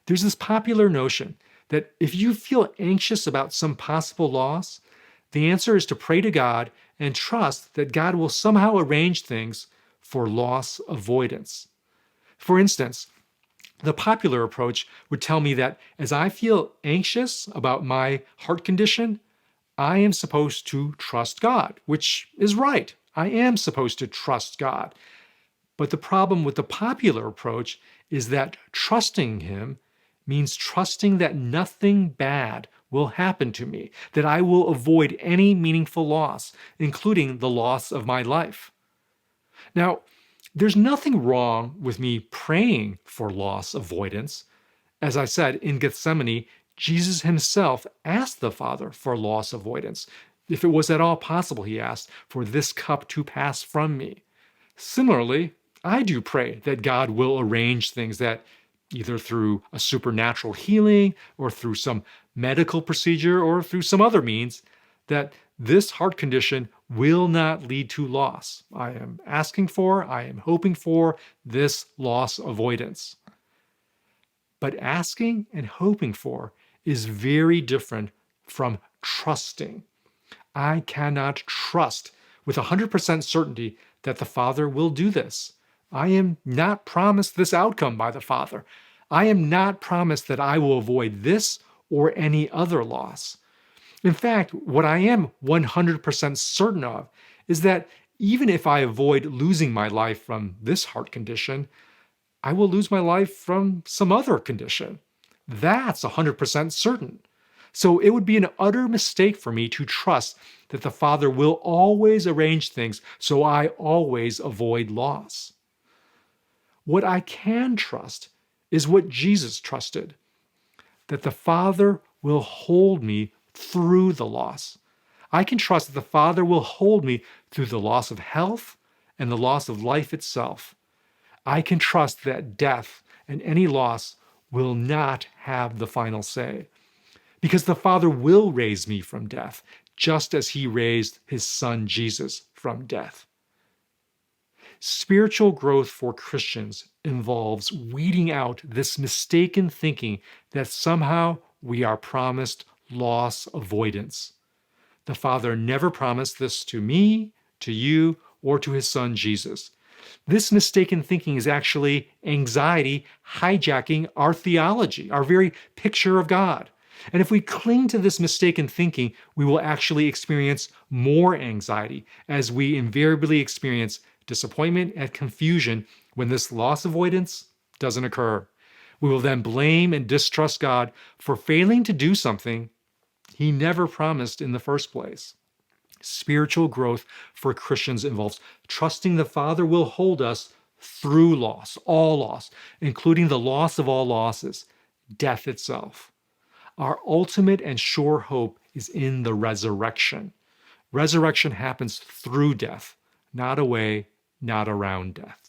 There's this popular notion that if you feel anxious about some possible loss, the answer is to pray to God and trust that God will somehow arrange things for loss avoidance. For instance, the popular approach would tell me that as I feel anxious about my heart condition, I am supposed to trust God, which is right. I am supposed to trust God. But the problem with the popular approach is that trusting Him means trusting that nothing bad will happen to me, that I will avoid any meaningful loss, including the loss of my life. Now, there's nothing wrong with me praying for loss avoidance. As I said, in Gethsemane, Jesus himself asked the Father for loss avoidance. If it was at all possible, he asked, for this cup to pass from me. Similarly, I do pray that God will arrange things that either through a supernatural healing or through some medical procedure or through some other means, that this heart condition will not lead to loss. I am asking for, I am hoping for this loss avoidance. But asking and hoping for is very different from trusting. I cannot trust with 100% certainty that the Father will do this. I am not promised this outcome by the Father. I am not promised that I will avoid this or any other loss. In fact, what I am 100% certain of is that even if I avoid losing my life from this heart condition, I will lose my life from some other condition. That's 100% certain. So it would be an utter mistake for me to trust that the Father will always arrange things so I always avoid loss. What I can trust is what Jesus trusted, that the Father will hold me through the loss. I can trust that the Father will hold me through the loss of health and the loss of life itself. I can trust that death and any loss will not have the final say, because the Father will raise me from death, just as He raised His Son Jesus from death. Spiritual growth for Christians involves weeding out this mistaken thinking that somehow we are promised loss avoidance. The Father never promised this to me, to you, or to His Son Jesus. This mistaken thinking is actually anxiety hijacking our theology, our very picture of God. And if we cling to this mistaken thinking, we will actually experience more anxiety, as we invariably experience disappointment and confusion when this loss avoidance doesn't occur. We will then blame and distrust God for failing to do something He never promised in the first place. Spiritual growth for Christians involves trusting the Father will hold us through loss, all loss, including the loss of all losses, death itself. Our ultimate and sure hope is in the resurrection. Resurrection happens through death, not away, not around death.